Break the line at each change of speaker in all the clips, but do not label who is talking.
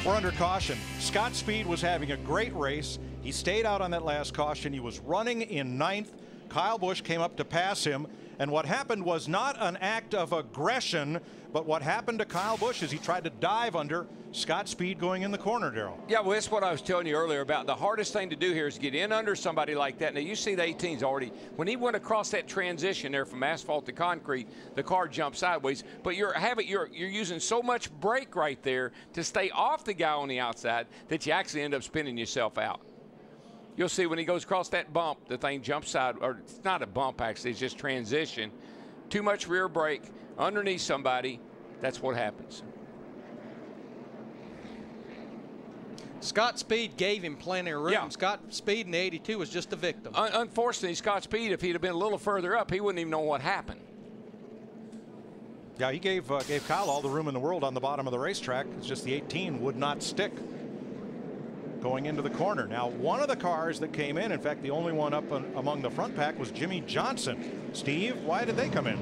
We're under caution. Scott Speed was having a great race. He stayed out on that last caution. He was running in 9th. Kyle Busch came up to pass him. And what happened was not an act of aggression, but what happened to Kyle Busch is he tried to dive under Scott Speed going in the corner, Darrell.
Yeah, well, that's what I was telling you earlier about. The hardest thing to do here is get in under somebody like that. Now, you see the 18's already. When he went across that transition there from asphalt to concrete, the car jumped sideways. But you're using so much brake right there to stay off the guy on the outside that you actually end up spinning yourself out. You'll see when he goes across that bump, the thing jumps side, or it's not a bump actually, it's just transition. Too much rear brake underneath somebody, that's what happens.
Scott Speed gave him plenty of room.
Yeah.
Scott Speed in the 82 was just a victim.
Unfortunately, Scott Speed, if he'd have been a little further up, he wouldn't even know what happened.
Yeah, he gave Kyle all the room in the world on the bottom of the racetrack. It's just the 18 would not stick going into the corner. Now, one of the cars that came in fact, the only one up among the front pack was Jimmy Johnson. Steve, why did they come in?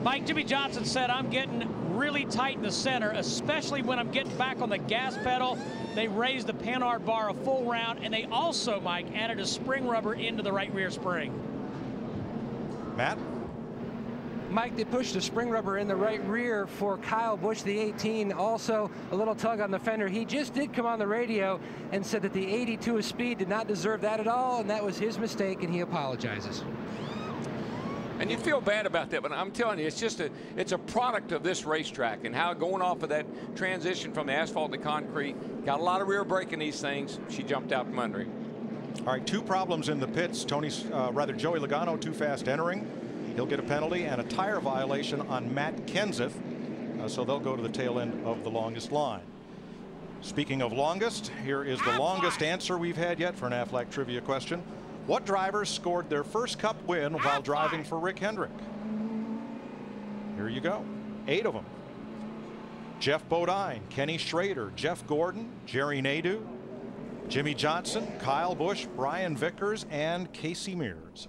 Mike, Jimmy Johnson said, I'm getting really tight in the center, especially when I'm getting back on the gas pedal. They raised the Panhard bar a full round, and they also, Mike, added a spring rubber into the right rear spring.
Matt?
Mike, they pushed a spring rubber in the right rear for Kyle Busch, the 18. Also, a little tug on the fender. He just did come on the radio and said that the 82 of Speed did not deserve that at all, and that was his mistake, and he apologizes.
And you feel bad about that, but I'm telling you, it's a product of this racetrack and how going off of that transition from the asphalt to concrete, got a lot of rear brake in these things. She jumped out from under him.
All right, two problems in the pits. Joey Logano too fast entering. He'll get a penalty and a tire violation on Matt Kenseth. So they'll go to the tail end of the longest line. Speaking of longest, here is the longest answer we've had yet for an Aflac trivia question. What drivers scored their first Cup win while driving for Rick Hendrick? Here you go. 8 of them. Jeff Bodine, Kenny Schrader, Jeff Gordon, Jerry Nadeau, Jimmy Johnson, Kyle Busch, Brian Vickers, and Casey Mears.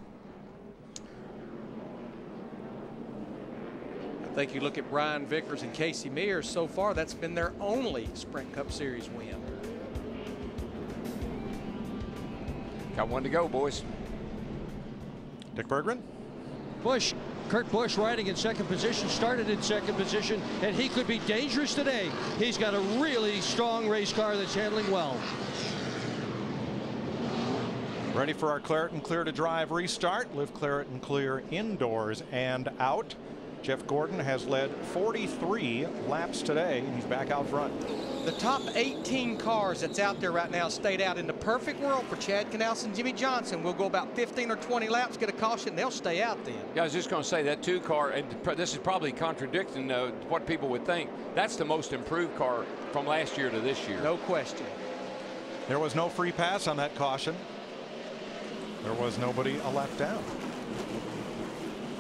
I think you look at Brian Vickers and Casey Mears, so far that's been their only Sprint Cup Series win.
Got one to go, boys.
Dick Berggren.
Kurt Busch riding in second position, started in second position, and he could be dangerous today. He's got a really strong race car that's handling well.
Ready for our Claret and Clear to Drive restart. Live Claret and Clear indoors and out. Jeff Gordon has led 43 laps today, and he's back out front.
The top 18 cars that's out there right now stayed out. In the perfect world for Chad Knaus and Jimmy Johnson, we'll go about 15 or 20 laps, get a caution, they'll stay out then.
Yeah, I was just going to say that 2 car, and this is probably contradicting what people would think. That's the most improved car from last year to this year.
No question.
There was no free pass on that caution. There was nobody a lap down.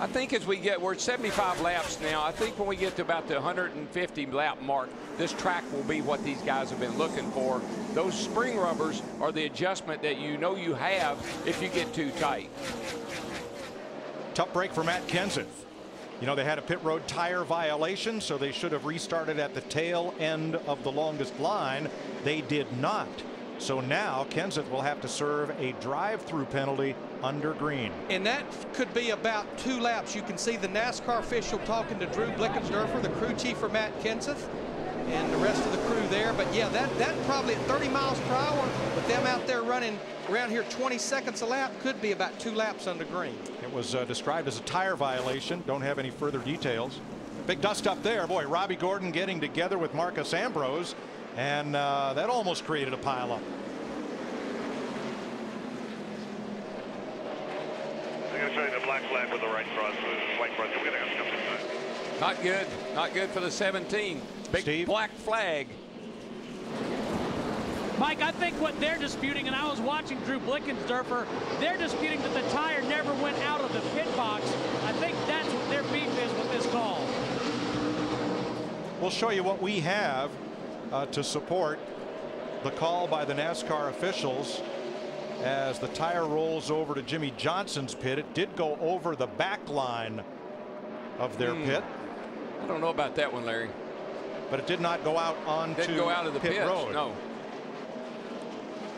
I think as we're at 75 laps now, I think when we get to about the 150 lap mark, this track will be what these guys have been looking for. Those spring rubbers are the adjustment that you know you have if you get too tight.
Tough break for Matt Kenseth. You know, they had a pit road tire violation, so they should have restarted at the tail end of the longest line. They did not. So now Kenseth will have to serve a drive-through penalty under green.
And that could be about 2 laps. You can see the NASCAR official talking to Drew Blickensderfer, the crew chief for Matt Kenseth, and the rest of the crew there. But yeah, that probably at 30 miles per hour, with them out there running around here 20 seconds a lap, could be about 2 laps under green.
It was described as a tire violation. Don't have any further details. Big dust up there. Boy, Robbie Gordon getting together with Marcus Ambrose. And that almost created a pileup.
They're going to show you the black flag with the right cross. White cross. We're going to have to come inside.
Not good. Not good for the 17. Big
Steve?
Black flag.
Mike, I think what they're disputing, and I was watching Drew Blickensderfer, they're disputing that the tire never went out of the pit box. I think that's what their beef is with this call.
We'll show you what we have to support the call by the NASCAR officials as the tire rolls over to Jimmy Johnson's pit. It did go over the back line of their pit.
I don't know about that one, Larry.
but it did not go out onto
Didn't go out of the
pit
pits,
road.
no.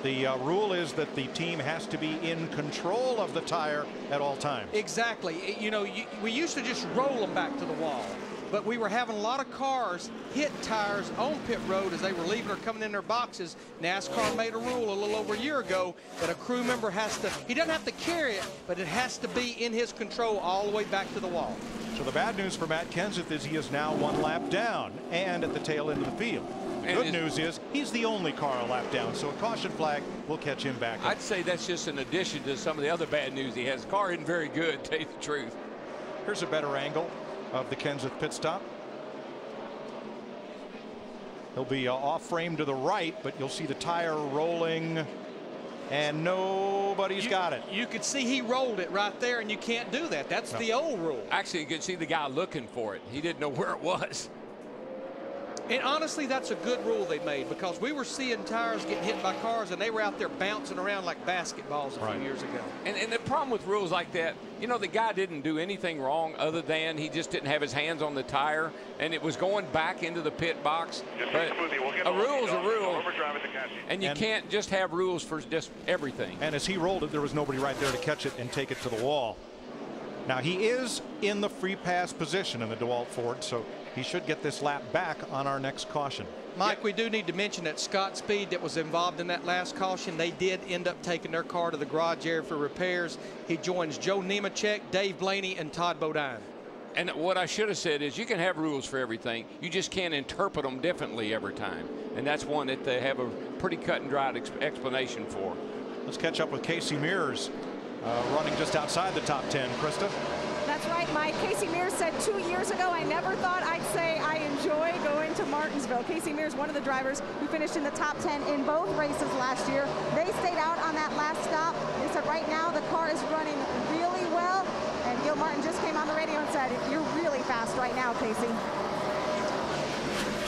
The rule is that the team has to be in control of the tire at all times.
Exactly. You know, we used to just roll them back to the wall, but we were having a lot of cars hit tires on pit road as they were leaving or coming in their boxes. NASCAR made a rule a little over a year ago that a crew member has to, he doesn't have to carry it, but it has to be in his control all the way back to the wall.
So the bad news for Matt Kenseth is he is now 1 lap down and at the tail end of the field.
And
good news is he's the only car a lap down, so a caution flag will catch him back up.
I'd say that's just an addition to some of the other bad news he has. The car isn't very good, to tell you the truth.
Here's a better angle of the Kenseth pit stop. He'll be off frame to the right, but you'll see the tire rolling, and nobody's got it.
You could see he rolled it right there, and you can't do that. That's the old rule.
Actually, you could see the guy looking for it. He didn't know where it was.
And honestly, that's a good rule they made, because we were seeing tires getting hit by cars and they were out there bouncing around like basketballs a few years ago.
And the problem with rules like that, you know, the guy didn't do anything wrong other than he just didn't have his hands on the tire and it was going back into the pit box. But a rule is a rule. And you can't just have rules for just everything.
And as he rolled it, there was nobody right there to catch it and take it to the wall. Now he is in the free pass position in the DeWalt Ford, so he should get this lap back on our next caution.
Mike, we do need to mention that Scott Speed that was involved in that last caution, they did end up taking their car to the garage area for repairs. He joins Joe Nemechek, Dave Blaney, and Todd Bodine.
And what I should have said is you can have rules for everything. You just can't interpret them differently every time. And that's one that they have a pretty cut and dried explanation for.
Let's catch up with Casey Mears, running just outside the top 10. Krista?
That's right, Mike. Casey Mears said 2 years ago, I never thought I'd say I enjoy going to Martinsville. Casey Mears, one of the drivers who finished in the top 10 in both races last year. They stayed out on that last stop. They said right now the car is running really well. And Gil Martin just came on the radio and said, you're really fast right now, Casey.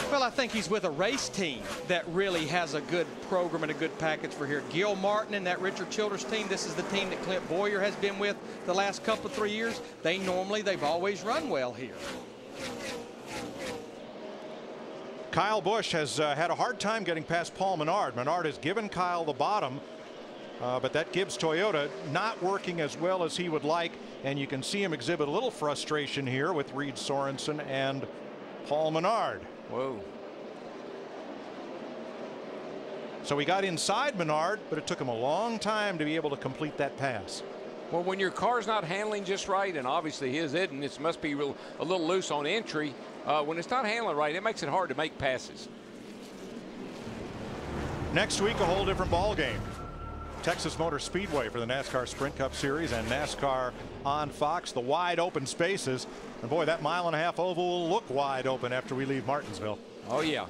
Well, I think he's with a race team that really has a good program and a good package for here. Gil Martin and that Richard Childress team, this is the team that Clint Boyer has been with the last couple of 3 years. They've always run well here.
Kyle Busch has had a hard time getting past Paul Menard. Menard has given Kyle the bottom, but that Gibbs Toyota not working as well as he would like, and you can see him exhibit a little frustration here with Reed Sorensen and Paul Menard.
Whoa.
So he got inside Menard, but it took him a long time to be able to complete that pass.
Well, when your car's not handling just right, and obviously his isn't, it must be a little loose on entry. When it's not handling right, it makes it hard to make passes.
Next week, a whole different ball game. Texas Motor Speedway for the NASCAR Sprint Cup Series and NASCAR on Fox, the wide open spaces. And boy, that mile-and-a-half oval will look wide open after we leave Martinsville.
Oh, yeah.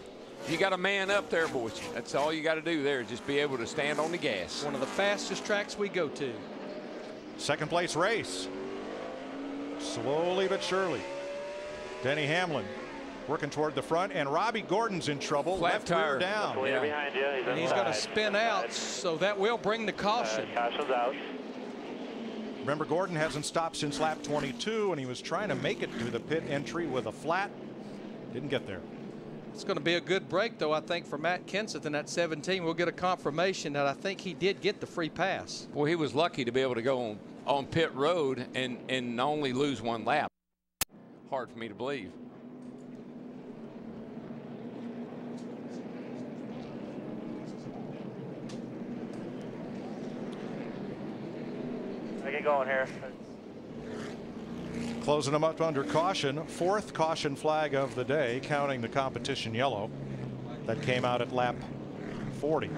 You got a man up there, boys. That's all you got to do there, just be able to stand on the gas.
One of the fastest tracks we go to.
Second place race. Slowly but surely. Denny Hamlin working toward the front, and Robbie Gordon's in trouble.
Flat
left
tire
rear down.
Yeah. Behind you.
And he's going to spin out, so that will bring the caution.
Caution's out.
Remember, Gordon hasn't stopped since lap 22, and he was trying to make it to the pit entry with a flat. Didn't get there.
It's going to be a good break, though, I think, for Matt Kenseth in that 17. We'll get a confirmation that I think he did get the free pass.
Well, he was lucky to be able to go on pit road and only lose one lap. Hard for me to believe.
I get going here.
Closing them up under caution. Fourth caution flag of the day, counting the competition yellow that came out at lap 40.